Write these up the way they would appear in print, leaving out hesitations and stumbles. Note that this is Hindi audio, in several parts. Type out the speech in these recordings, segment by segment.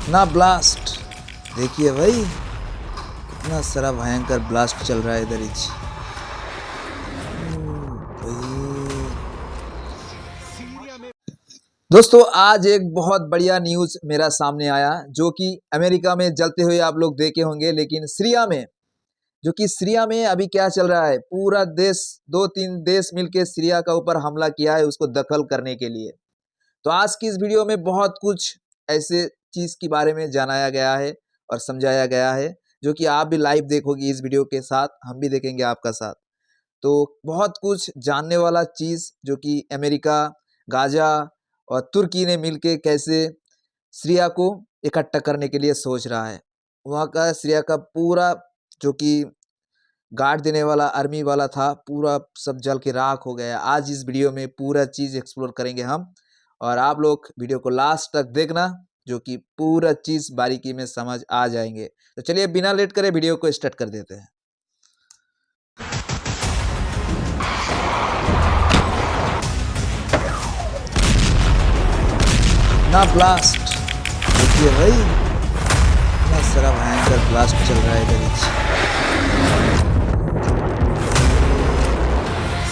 ना ब्लास्ट देखिए भाई, कितना सारा भयंकर ब्लास्ट चल रहा है इधर ही। दोस्तों आज एक बहुत बढ़िया न्यूज मेरा सामने आया, जो कि अमेरिका में जलते हुए आप लोग देखे होंगे, लेकिन सीरिया में अभी क्या चल रहा है, पूरा देश 2-3 देश मिलके सीरिया का ऊपर हमला किया है उसको दखल करने के लिए। तो आज की इस वीडियो में बहुत कुछ ऐसे चीज के बारे में जानाया गया है और समझाया गया है, जो कि आप भी लाइव देखोगे इस वीडियो के साथ, हम भी देखेंगे आपका साथ। तो बहुत कुछ जानने वाला चीज, जो कि अमेरिका, गाजा और तुर्की ने मिलके कैसे सीरिया को इकट्ठा करने के लिए सोच रहा है। वहाँ का सीरिया का पूरा जो कि गार्ड देने वाला आर्मी वाला था, पूरा सब जल के राख हो गया। आज इस वीडियो में पूरा चीज़ एक्सप्लोर करेंगे हम, और आप लोग वीडियो को लास्ट तक देखना, जो कि पूरा चीज़ बारीकी में समझ आ जाएंगे। तो चलिए बिना लेट करे वीडियो को स्टार्ट कर देते हैं। ना ब्लास्ट देखिए भाई, इतना सारा भयंकर ब्लास्ट चल रहा है इधर ही।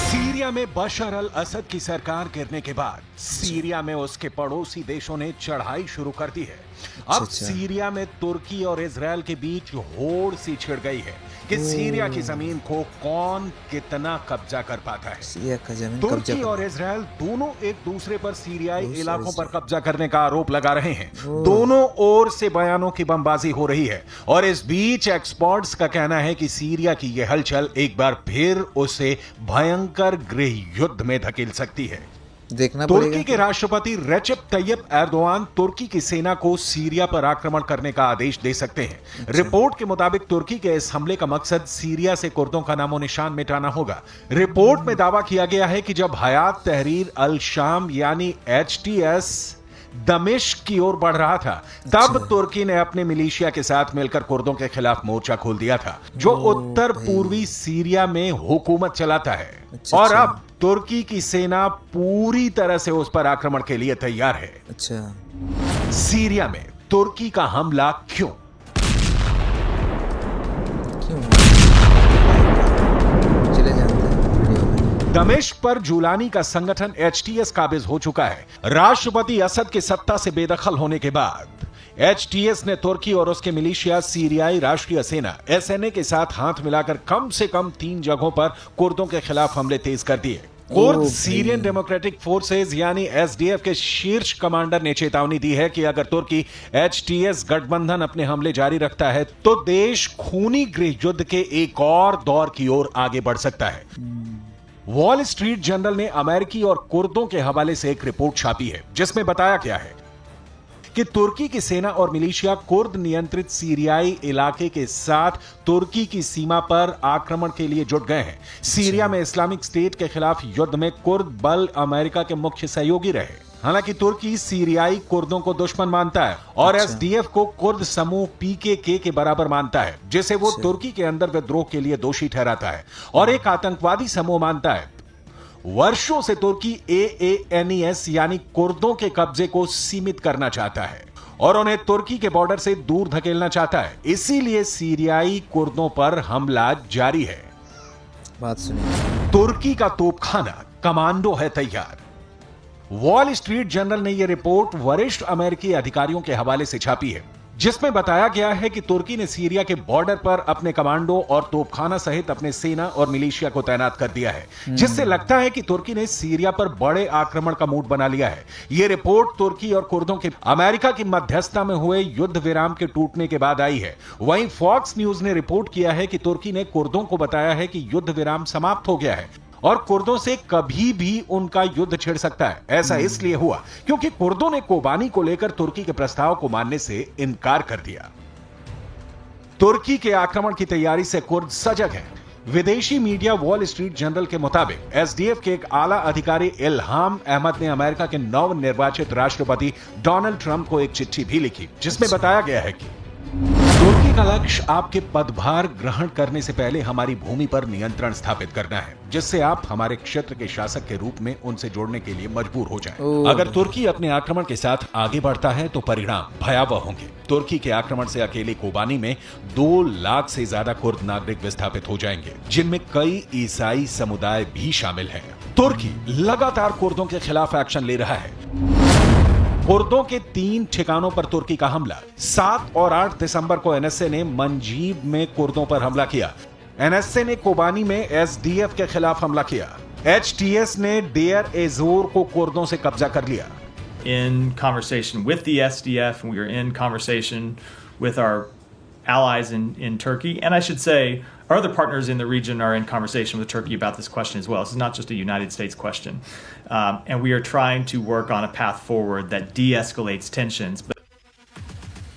सीरिया में बशर अल असद की सरकार गिरने के बाद सीरिया में उसके पड़ोसी देशों ने चढ़ाई शुरू कर दी है। अब सीरिया में तुर्की और इजराइल के बीच होड़ सी छिड़ गई है कि सीरिया की जमीन को कौन कितना कब्जा कर पाता है। सीरिया का जमीन तुर्की और इजराइल दोनों एक दूसरे पर सीरियाई इलाकों पर कब्जा करने का आरोप लगा रहे हैं। दोनों ओर से बयानों की बमबाजी हो रही है, और इस बीच एक्सपर्ट्स का कहना है कि सीरिया की यह हलचल एक बार फिर उसे भयंकर गृह युद्ध में धकेल सकती है। देखना तुर्की के राष्ट्रपति रेसिप तैयब एर्दोआन तुर्की की सेना को सीरिया पर आक्रमण करने का आदेश दे सकते हैं। रिपोर्ट के मुताबिक तुर्की के इस हमले का मकसद सीरिया से कुर्दों का नामो निशान मिटाना होगा। रिपोर्ट में दावा किया गया है कि जब हयात तहरीर अल शाम यानी HTS दमिश्क की ओर बढ़ रहा था, तब तुर्की ने अपने मिलिशिया के साथ मिलकर कुर्दों के खिलाफ मोर्चा खोल दिया था, जो उत्तर पूर्वी सीरिया में हुकूमत चलाता है। और अब तुर्की की सेना पूरी तरह से उस पर आक्रमण के लिए तैयार है। सीरिया में तुर्की का हमला क्यों? दमिश्क पर जुलानी का संगठन HTS काबिज हो चुका है। राष्ट्रपति असद के सत्ता से बेदखल होने के बाद HTS ने तुर्की और उसके मिलिशिया सीरियाई राष्ट्रीय सेना SNA के साथ हाथ मिलाकर कम से कम 3 जगहों पर कुर्दों के खिलाफ हमले तेज कर दिए। कुर्द सीरियन डेमोक्रेटिक फोर्सेज यानी SDF के शीर्ष कमांडर ने चेतावनी दी है कि अगर तुर्की HTS गठबंधन अपने हमले जारी रखता है तो देश खूनी गृह युद्ध के एक और दौर की ओर आगे बढ़ सकता है। वॉल स्ट्रीट जर्नल ने अमेरिकी और कुर्दों के हवाले से एक रिपोर्ट छापी है, जिसमें बताया गया है कि तुर्की की सेना और मिलिशिया कुर्द नियंत्रित सीरियाई इलाके के साथ तुर्की की सीमा पर आक्रमण के लिए जुट गए हैं। सीरिया में इस्लामिक स्टेट के खिलाफ युद्ध में कुर्द बल अमेरिका के मुख्य सहयोगी रहे। हालांकि तुर्की सीरियाई कुर्दों को दुश्मन मानता है और SDF को कुर्द समूह PKK के बराबर मानता है, जिसे वो तुर्की के अंदर विद्रोह के लिए दोषी ठहराता है और एक आतंकवादी समूह मानता है। वर्षों से तुर्की AANES यानी कुर्दों के कब्जे को सीमित करना चाहता है और उन्हें तुर्की के बॉर्डर से दूर धकेलना चाहता है। इसीलिए सीरियाई कुर्दों पर हमला जारी है। बात सुनिए, तुर्की का तोपखाना कमांडो है तैयार। वॉल स्ट्रीट जर्नल ने यह रिपोर्ट वरिष्ठ अमेरिकी अधिकारियों के हवाले से छापी है, जिसमें बताया गया है कि तुर्की ने सीरिया के बॉर्डर पर अपने कमांडो और तोपखाना सहित अपने सेना और मिलिशिया को तैनात कर दिया है, जिससे लगता है कि तुर्की ने सीरिया पर बड़े आक्रमण का मूड बना लिया है। यह रिपोर्ट तुर्की और कुर्दों के अमेरिका की मध्यस्थता में हुए युद्ध विराम के टूटने के बाद आई है। वहीं फॉक्स न्यूज ने रिपोर्ट किया है कि तुर्की ने कुर्दों को बताया है कि युद्ध विराम समाप्त हो गया है और कुर्दों से कभी भी उनका युद्ध छिड़ सकता है। ऐसा इसलिए हुआ क्योंकि कुर्दों ने कोबानी को लेकर तुर्की के प्रस्ताव को मानने से इनकार कर दिया। तुर्की के आक्रमण की तैयारी से कुर्द सजग हैं। विदेशी मीडिया वॉल स्ट्रीट जर्नल के मुताबिक SDF के एक आला अधिकारी इल्हाम अहमद ने अमेरिका के नवनिर्वाचित राष्ट्रपति डोनाल्ड ट्रंप को एक चिट्ठी भी लिखी, जिसमें बताया गया है कि तुर्की का लक्ष्य आपके पदभार ग्रहण करने से पहले हमारी भूमि पर नियंत्रण स्थापित करना है, जिससे आप हमारे क्षेत्र के शासक के रूप में उनसे जोड़ने के लिए मजबूर हो जाएं। अगर तुर्की अपने आक्रमण के साथ आगे बढ़ता है तो परिणाम भयावह होंगे। तुर्की के आक्रमण से अकेले कोबानी में 2 लाख से ज्यादा कुर्द नागरिक विस्थापित हो जाएंगे, जिनमें कई ईसाई समुदाय भी शामिल हैं। तुर्की लगातार कुर्दों के खिलाफ एक्शन ले रहा है। कुर्दों के 3 ठिकानों पर तुर्की का हमला। 7 और 8 दिसंबर को एनएसए ने मंजीब में कुर्दों पर हमला किया। एनएसए ने कोबानी में एसडीएफ के खिलाफ हमला किया। एचटीएस ने डेयर एजोर को कुर्दों से कब्जा कर लिया। In conversation with the SDF, and we are in conversation with our allies in Turkey, and I should say our other partners in the region are in conversation with Turkey about this question as well. This is not just a United States question. And we are trying to work on a path forward that de-escalates tensions.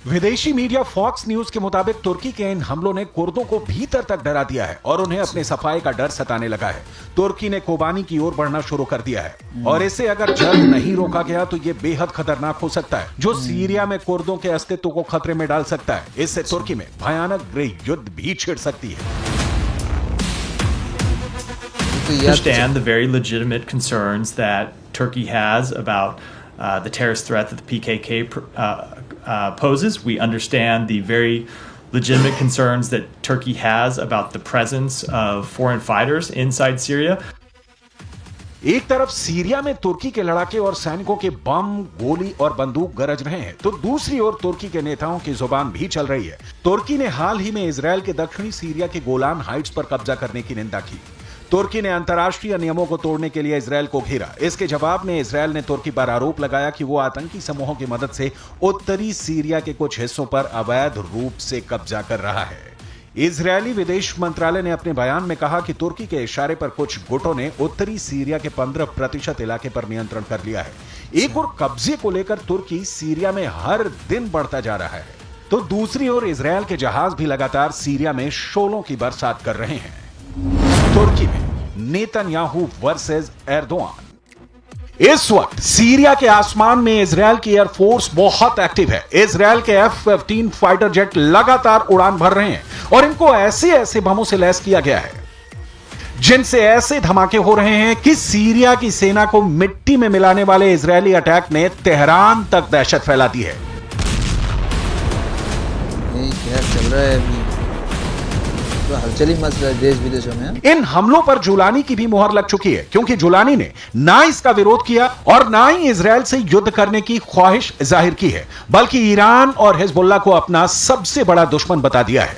विदेशी मीडिया फॉक्स न्यूज के मुताबिक तुर्की के इन हमलों ने कुर्दों को भीतर तक डरा दिया है और उन्हें अपने सफाई का डर सताने लगा है। तुर्की ने कोबानी की ओर बढ़ना शुरू कर दिया है और इसे अगर जल्द नहीं रोका गया तो यह बेहद खतरनाक हो सकता है, जो सीरिया में कुर्दों के अस्तित्व को खतरे में डाल सकता है। इससे तुर्की में भयानक गृह युद्ध भी छिड़ सकती है। Understand the very legitimate concerns that Turkey has about the terrorist threat that the PKK poses. We understand the very legitimate concerns that Turkey has about the presence of foreign fighters inside Syria. एक तरफ सीरिया में तुर्की के लड़ाके और सैनिकों के बम, गोली और बंदूक गरज रहे हैं, तो दूसरी ओर तुर्की के नेताओं की जुबान भी चल रही है। तुर्की ने हाल ही में इजरायल के दक्षिणी सीरिया के गोलान हाइट्स पर कब्जा करने की निंदा की। तुर्की ने अंतर्राष्ट्रीय नियमों को तोड़ने के लिए इजरायल को घेरा। इसके जवाब में इजरायल ने तुर्की पर आरोप लगाया कि वो आतंकी समूहों की मदद से उत्तरी सीरिया के कुछ हिस्सों पर अवैध रूप से कब्जा कर रहा है। इजरायली विदेश मंत्रालय ने अपने बयान में कहा कि तुर्की के इशारे पर कुछ गुटों ने उत्तरी सीरिया के 15% इलाके पर नियंत्रण कर लिया है। एक और कब्जे को लेकर तुर्की सीरिया में हर दिन बढ़ता जा रहा है, तो दूसरी ओर इजरायल के जहाज भी लगातार सीरिया में शोलों की बरसात कर रहे हैं। तुर्की में नेतन्याहू वर्सेस एर्दोआन। इस वक्त सीरिया के आसमान में इजरायल की एयरफोर्स बहुत एक्टिव है। इजरायल के F-15 फाइटर जेट लगातार उड़ान भर रहे हैं और इनको ऐसे ऐसे बमों से लैस किया गया है जिनसे ऐसे धमाके हो रहे हैं कि सीरिया की सेना को मिट्टी में मिलाने वाले इजरायली अटैक ने तेहरान तक दहशत फैला दी है। क्या चल रहा है अभी? हलचल मच रहा है देश विदेशों में। इन हमलों पर जुलानी की भी मुहर लग चुकी है, क्योंकि जुलानी ने ना इसका विरोध किया और ना ही इजरायल से युद्ध करने की ख्वाहिश जाहिर की है, बल्कि ईरान और हिजबुल्लाह को अपना सबसे बड़ा दुश्मन बता दिया है।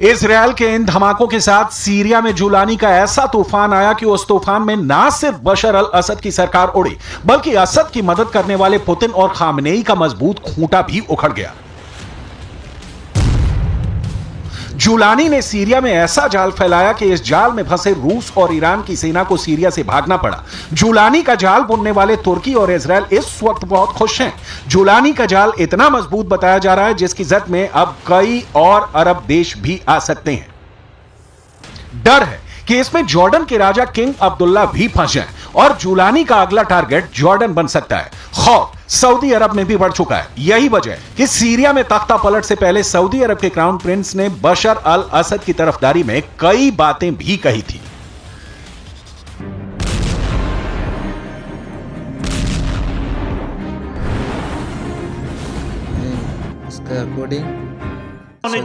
इजरायल के इन धमाकों के साथ सीरिया में जुलानी का ऐसा तूफान आया कि उस तूफान में ना सिर्फ बशर अल असद की सरकार उड़ी, बल्कि असद की मदद करने वाले पुतिन और खामनेई का मजबूत खूंटा भी उखड़ गया। जुलानी ने सीरिया में ऐसा जाल फैलाया कि इस जाल में फंसे रूस और ईरान की सेना को सीरिया से भागना पड़ा। जुलानी का जाल बुनने वाले तुर्की और इजरायल इस वक्त बहुत खुश हैं। जुलानी का जाल इतना मजबूत बताया जा रहा है जिसकी जद में अब कई और अरब देश भी आ सकते हैं। डर है कि इसमें जॉर्डन के राजा किंग अब्दुल्ला भी फंस जाएं और जुलानी का अगला टारगेट जॉर्डन बन सकता है। खौफ सऊदी अरब में भी बढ़ चुका है। यही वजह है कि सीरिया में तख्ता पलट से पहले सऊदी अरब के क्राउन प्रिंस ने बशर अल असद की तरफदारी में कई बातें भी कही थी। इसका अकॉर्डिंग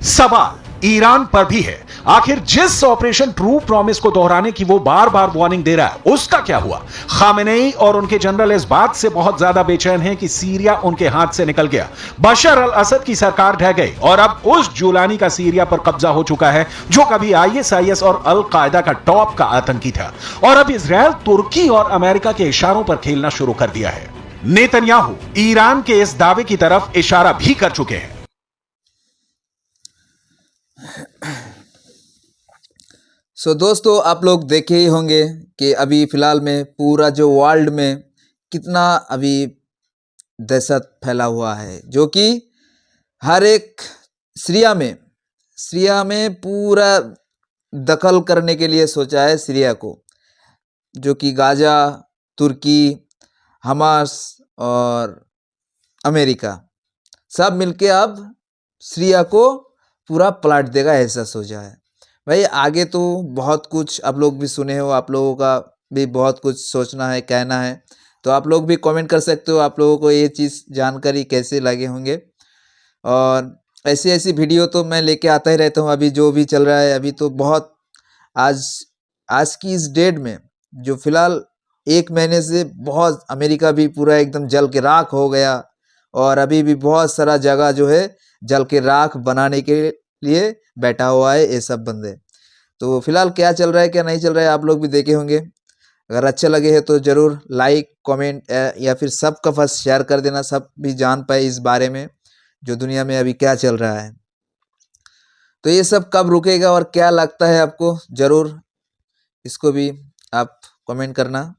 सवाल ईरान पर भी है। आखिर जिस ऑपरेशन ट्रू प्रॉमिस को दोहराने की वो बार बार वार्निंग दे रहा है, उसका क्या हुआ? खामेनेई और उनके जनरल इस बात से बहुत ज्यादा बेचैन हैं कि सीरिया उनके हाथ से निकल गया, बशर अल असद की सरकार ढह गई और अब उस जुलानी का सीरिया पर कब्जा हो चुका है जो कभी आईएसआईएस और अल कायदा का टॉप का आतंकी था, और अब इजराइल तुर्की और अमेरिका के इशारों पर खेलना शुरू कर दिया है। नेतन्याहू ईरान के इस दावे की तरफ इशारा भी कर चुके हैं। दोस्तों, आप लोग देखे ही होंगे कि अभी फिलहाल में पूरा जो वर्ल्ड में कितना अभी दहशत फैला हुआ है, जो कि हर एक सीरिया में पूरा दखल करने के लिए सोचा है सीरिया को, जो कि गाजा, तुर्की, हमास और अमेरिका सब मिलके अब सीरिया को पूरा पलट देगा, ऐसा सोचा है। भाई आगे तो बहुत कुछ आप लोग भी सुने हो, आप लोगों का भी बहुत कुछ सोचना है, कहना है, तो आप लोग भी कमेंट कर सकते हो आप लोगों को ये चीज़ जानकारी कैसे लगे होंगे। और ऐसी ऐसी वीडियो तो मैं लेके आता ही रहता हूँ। अभी जो भी चल रहा है, अभी तो बहुत आज की इस डेट में जो फिलहाल 1 महीने से बहुत अमेरिका भी पूरा एकदम जल के राख हो गया, और अभी भी बहुत सारा जगह जो है जल के राख बनाने के लिए बैठा हुआ है ये सब बंदे। तो फिलहाल क्या चल रहा है क्या नहीं चल रहा है आप लोग भी देखे होंगे। अगर अच्छा लगे है तो ज़रूर लाइक, कमेंट या फिर सबका फर्स्ट शेयर कर देना, सब भी जान पाए इस बारे में जो दुनिया में अभी क्या चल रहा है। तो ये सब कब रुकेगा और क्या लगता है आपको, ज़रूर इसको भी आप कमेंट करना।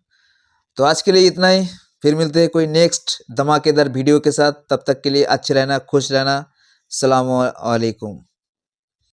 तो आज के लिए इतना ही, फिर मिलते हैं कोई नेक्स्ट धमाकेदार वीडियो के साथ। तब तक के लिए अच्छे रहना, खुश रहना। अस्सलामु अलैकुम।